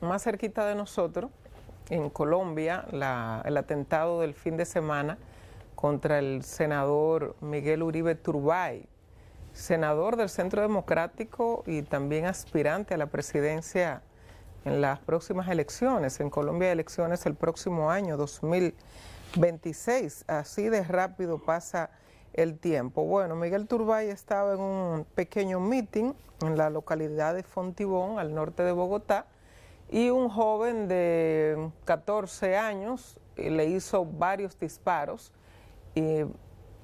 más cerquita de nosotros, en Colombia, el atentado del fin de semana contra el senador Miguel Uribe Turbay, senador del Centro Democrático y también aspirante a la presidencia en las próximas elecciones. En Colombia hay elecciones el próximo año, 2026. Así de rápido pasa el tiempo. Bueno, Miguel Turbay estaba en un pequeño meeting en la localidad de Fontibón, al norte de Bogotá, y un joven de 14 años le hizo varios disparos,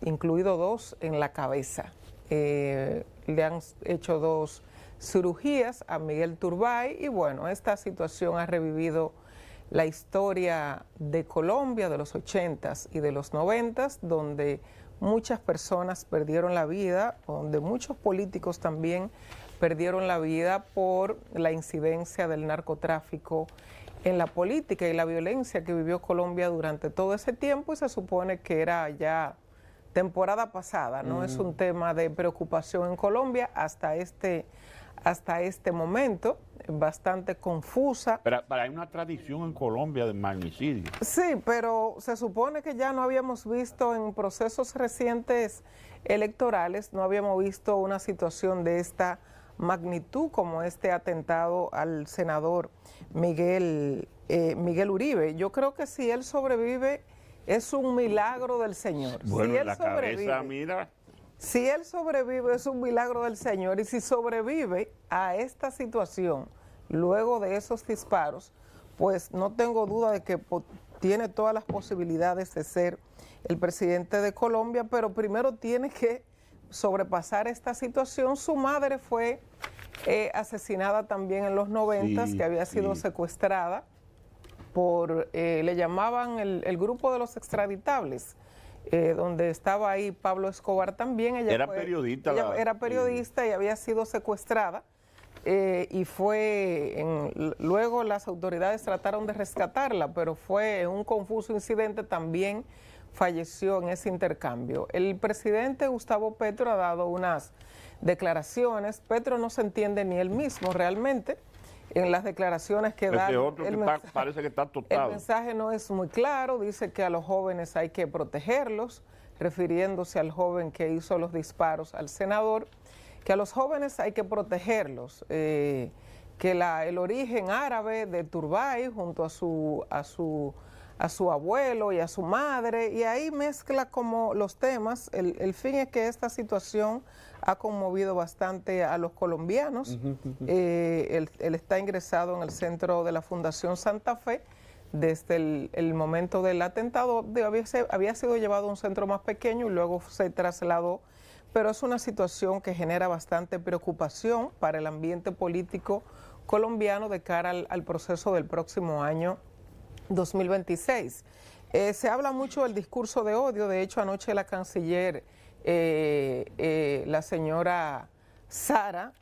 incluido 2 en la cabeza. Le han hecho 2 cirugías a Miguel Turbay y bueno, esta situación ha revivido la historia de Colombia de los 80s y de los 90s, donde muchas personas perdieron la vida, donde muchos políticos también perdieron la vida por la incidencia del narcotráfico en la política y la violencia que vivió Colombia durante todo ese tiempo, y se supone que era ya temporada pasada, no es un tema de preocupación en Colombia hasta este momento, bastante confusa. Pero hay una tradición en Colombia de magnicidio. Sí, pero se supone que ya no habíamos visto en procesos recientes electorales, no habíamos visto una situación de esta magnitud como este atentado al senador Miguel Uribe. Yo creo que si él sobrevive es un milagro del Señor. Bueno, si él la cabeza, mira. Si él sobrevive es un milagro del Señor, y si sobrevive a esta situación luego de esos disparos, pues no tengo duda de que tiene todas las posibilidades de ser el presidente de Colombia, pero primero tiene que sobrepasar esta situación. Su madre fue asesinada también en los 90s, Sí, que había sido secuestrada por, le llamaban el grupo de los extraditables, donde estaba ahí Pablo Escobar también. Ella era periodista. Ella era periodista y había sido secuestrada, y luego las autoridades trataron de rescatarla, pero fue en un confuso incidente, también falleció en ese intercambio. El presidente Gustavo Petro ha dado unas declaraciones. Petro no se entiende ni él mismo realmente en las declaraciones que da. Parece que está tostado. El mensaje no es muy claro, dice que a los jóvenes hay que protegerlos, refiriéndose al joven que hizo los disparos al senador, que a los jóvenes hay que protegerlos, que el origen árabe de Turbay junto a su abuelo y a su madre, y ahí mezcla como los temas. El fin es que esta situación ha conmovido bastante a los colombianos. Él está ingresado en el centro de la Fundación Santa Fe desde el momento del atentado. Había sido llevado a un centro más pequeño y luego se trasladó, pero es una situación que genera bastante preocupación para el ambiente político colombiano de cara al proceso del próximo año 2026. Se habla mucho del discurso de odio. De hecho, anoche la canciller, la señora Sara,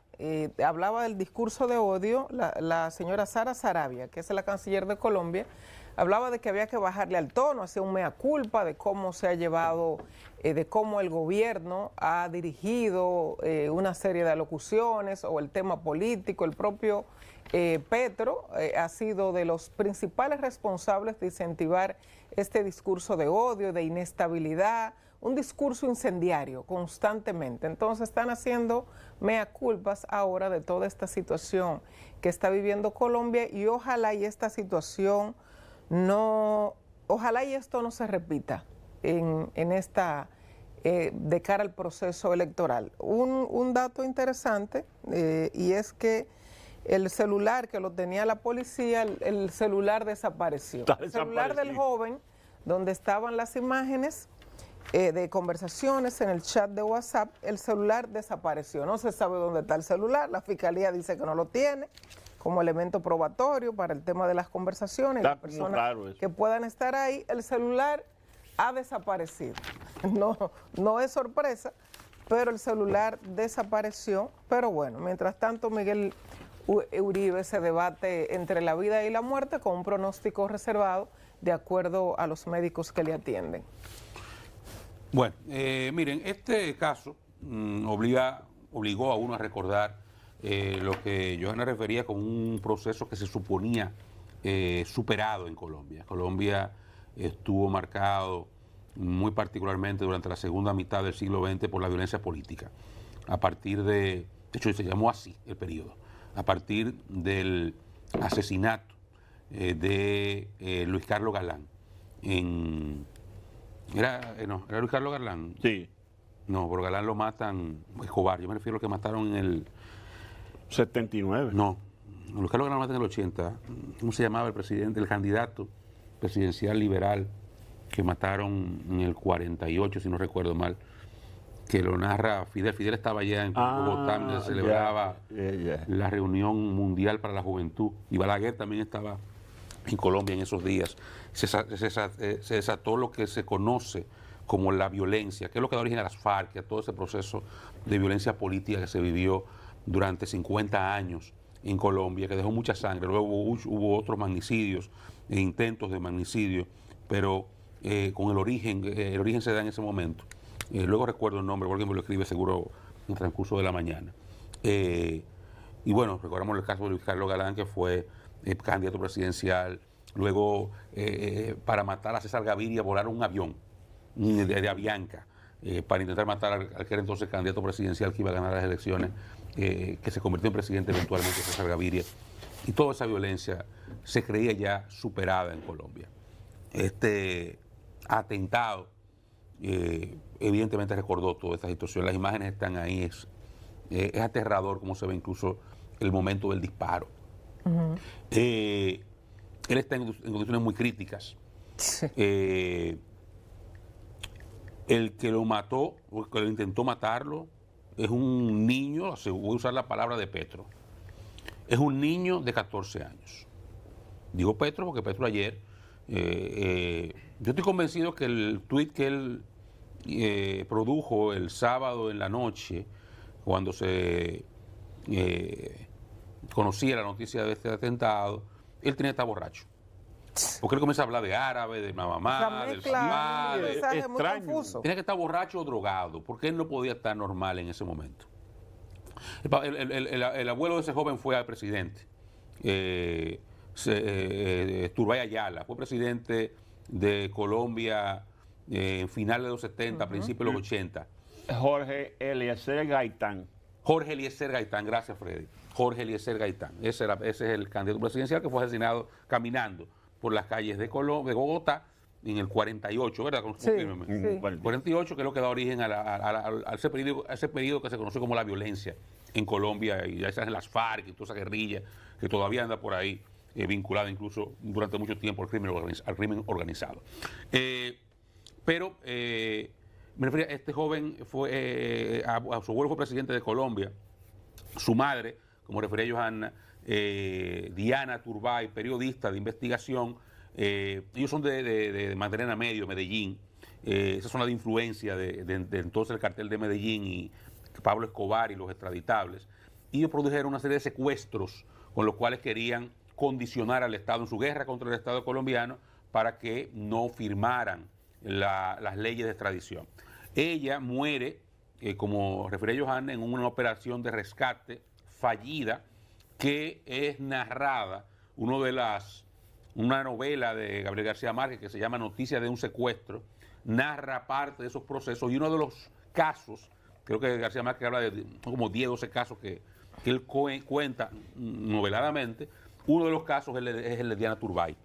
hablaba del discurso de odio. La señora Sara Sarabia, que es la canciller de Colombia, hablaba de que había que bajarle al tono, hacía un mea culpa de cómo se ha llevado, de cómo el gobierno ha dirigido una serie de alocuciones o el tema político. El propio Petro ha sido de los principales responsables de incentivar este discurso de odio, de inestabilidad, un discurso incendiario constantemente. Entonces están haciendo mea culpas ahora de toda esta situación que está viviendo Colombia, y ojalá y esta situación ojalá y esto no se repita de cara al proceso electoral. Un dato interesante, y es que el celular que lo tenía la policía, el celular desapareció. El celular del joven, donde estaban las imágenes de conversaciones en el chat de WhatsApp, el celular desapareció. No se sabe dónde está el celular, la fiscalía dice que no lo tiene como elemento probatorio para el tema de las conversaciones, las personas que puedan estar ahí. El celular ha desaparecido. No es sorpresa, pero el celular desapareció. Pero bueno, mientras tanto, Miguel Uribe se debate entre la vida y la muerte con un pronóstico reservado de acuerdo a los médicos que le atienden. Bueno, miren, este caso obligó a uno a recordar lo que Johanna refería como un proceso que se suponía superado en Colombia. Colombia estuvo marcado muy particularmente durante la segunda mitad del siglo XX por la violencia política. A partir de hecho se llamó así el periodo, a partir del asesinato de Luis Carlos Galán. ¿Era Luis Carlos Galán? Sí. No, por Galán lo matan Escobar. Yo me refiero a los que mataron en el 79. No, Luis Carlos Galán lo matan en el 80. ¿Cómo se llamaba el presidente, el candidato presidencial liberal que mataron en el 48, si no recuerdo mal? Que lo narra Fidel. Fidel estaba allá en Bogotá, donde se celebraba la reunión mundial para la juventud. Y Balaguer también estaba en Colombia en esos días. Se desató lo que se conoce como la violencia, que es lo que da origen a las FARC, a todo ese proceso de violencia política que se vivió durante 50 años en Colombia, que dejó mucha sangre. Luego hubo otros magnicidios e intentos de magnicidio, pero con el origen se da en ese momento. Luego recuerdo el nombre, porque me lo escribe seguro en el transcurso de la mañana. Y bueno, recordamos el caso de Luis Carlos Galán, que fue candidato presidencial. Luego, para matar a César Gaviria, volaron un avión de Avianca para intentar matar al que era entonces candidato presidencial que iba a ganar las elecciones, que se convirtió en presidente eventualmente, César Gaviria. Y toda esa violencia se creía ya superada en Colombia. Este atentado evidentemente recordó toda esta situación. Las imágenes están ahí, es aterrador cómo se ve incluso el momento del disparo. Uh-huh. Él está en condiciones muy críticas. Sí. El que lo mató, o el que lo intentó matarlo, es un niño, voy a usar la palabra de Petro, es un niño de 14 años. Digo Petro porque Petro ayer, yo estoy convencido que el tuit que él produjo el sábado en la noche, cuando se conocía la noticia de este atentado, él tenía que estar borracho. Porque él comienza a hablar de árabe, de mamá, del papá, extraño. Tenía que estar borracho o drogado, porque él no podía estar normal en ese momento. El abuelo de ese joven fue al presidente, Turbay Ayala, fue presidente de Colombia en finales de los 70, principios de los 80. Jorge Eliezer Gaitán. Jorge Eliezer Gaitán, gracias Freddy. Jorge Eliezer Gaitán, ese es el candidato presidencial que fue asesinado caminando por las calles de Bogotá en el 48, ¿verdad? Sí, 48, que es lo que da origen a ese periodo que se conoció como la violencia en Colombia, y ya esas las FARC y toda esa guerrilla que todavía anda por ahí, vinculada incluso durante mucho tiempo al crimen organizado. Pero me refiero a este joven, a su abuelo fue presidente de Colombia, su madre, como refería Johanna, Diana Turbay, periodista de investigación, ellos son de Magdalena Medio, Medellín, esa zona de influencia de entonces el cartel de Medellín y Pablo Escobar y los extraditables, y ellos produjeron una serie de secuestros con los cuales querían condicionar al Estado en su guerra contra el Estado colombiano para que no firmaran las leyes de extradición. Ella muere, como refería Johanna, en una operación de rescate fallida que es narrada, una novela de Gabriel García Márquez que se llama Noticias de un secuestro, narra parte de esos procesos, y uno de los casos, creo que García Márquez habla de como 10 o 12 casos que él cuenta noveladamente. Uno de los casos es el de Diana Turbay.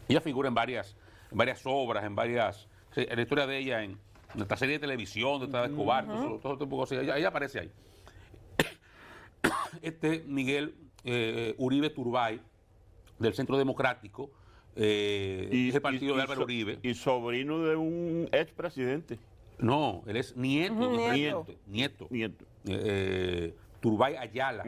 Ella figura en varias obras, en la historia de ella en esta serie de televisión de Escobar, todo tipo de cosas. Ella aparece ahí. Miguel Uribe Turbay, del Centro Democrático, es el partido de Álvaro Uribe. Y sobrino de un expresidente. No, él es nieto. Turbay Ayala,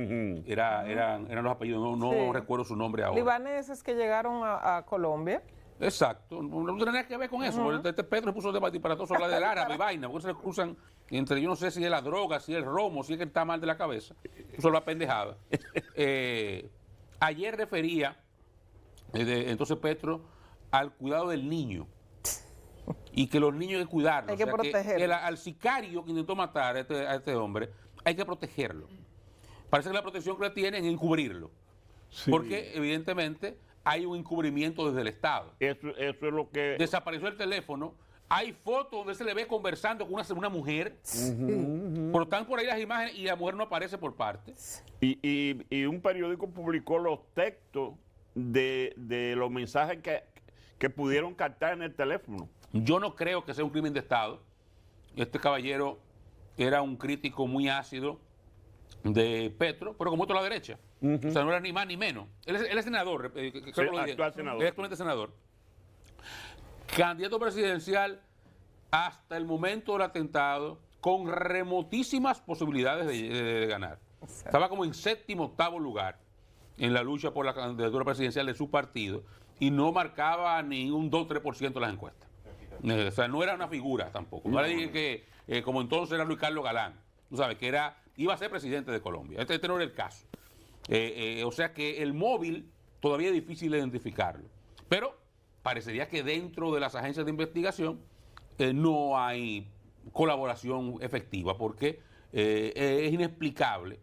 eran los apellidos, no recuerdo su nombre ahora. Libaneses que llegaron a Colombia. Exacto, no tiene nada que ver con eso. Este Pedro puso debate para todos hablar del árabe y vaina, porque se le cruzan entre, yo no sé si es la droga, si es el romo, si es que está mal de la cabeza. Eso es la pendejada. Ayer refería, entonces Petro, al cuidado del niño. Y que los niños hay que cuidarlos. Hay que protegerlos. Al sicario que intentó matar a este hombre, hay que protegerlo. Parece que la protección que le tienen es encubrirlo. Sí. Porque evidentemente hay un encubrimiento desde el Estado. Eso es lo que... Desapareció el teléfono. Hay fotos donde se le ve conversando con una mujer. Pero están por ahí las imágenes y la mujer no aparece por parte. Y un periódico publicó los textos de los mensajes que pudieron captar en el teléfono. Yo no creo que sea un crimen de Estado. Este caballero era un crítico muy ácido de Petro, pero como otro a la derecha. O sea, no era ni más ni menos. Él es senador, creo que lo dije. Actual senador. Él es actualmente senador. Candidato presidencial hasta el momento del atentado, con remotísimas posibilidades de ganar. Estaba como en séptimo, octavo lugar en la lucha por la candidatura presidencial de su partido y no marcaba ni un 2-3% de las encuestas. O sea, no era una figura tampoco. No le dije que como entonces era Luis Carlos Galán, tú sabes, que iba a ser presidente de Colombia. Este no era el caso. O sea que el móvil todavía es difícil de identificarlo. Pero parecería que dentro de las agencias de investigación no hay colaboración efectiva, porque es inexplicable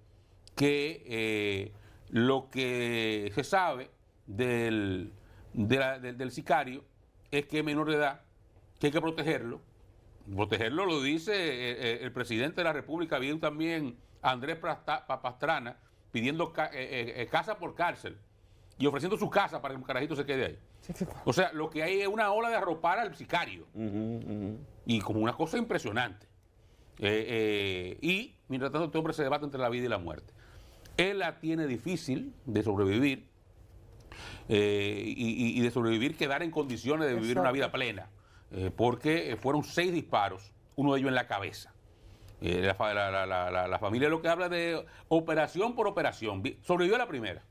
que lo que se sabe del sicario es que es menor de edad, que hay que protegerlo. Protegerlo lo dice el presidente de la República, bien también Andrés Pastrana, pidiendo casa por cárcel y ofreciendo su casa para que el carajito se quede ahí. O sea, lo que hay es una ola de arropar al sicario. Y como una cosa impresionante. Y mientras tanto este hombre se debate entre la vida y la muerte. Él la tiene difícil de sobrevivir y de sobrevivir, quedar en condiciones de vivir una vida plena. Porque fueron 6 disparos, uno de ellos en la cabeza. La familia lo que habla de operación por operación. Sobrevivió a la primera.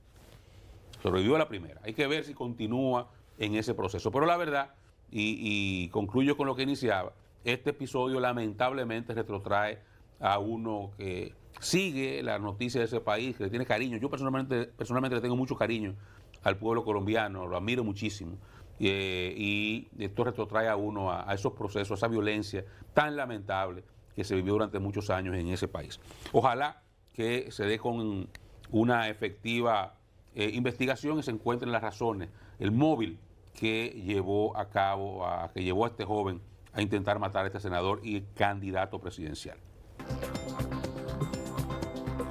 Sobrevivió a la primera. Hay que ver si continúa en ese proceso. Pero la verdad, y concluyo con lo que iniciaba, este episodio lamentablemente retrotrae a uno que sigue la noticia de ese país, que le tiene cariño. Yo personalmente le tengo mucho cariño al pueblo colombiano, lo admiro muchísimo. Y esto retrotrae a uno a esos procesos, a esa violencia tan lamentable que se vivió durante muchos años en ese país. Ojalá que se dé con una efectiva investigación y se encuentren las razones, el móvil que llevó a cabo, que llevó a este joven a intentar matar a este senador y candidato presidencial.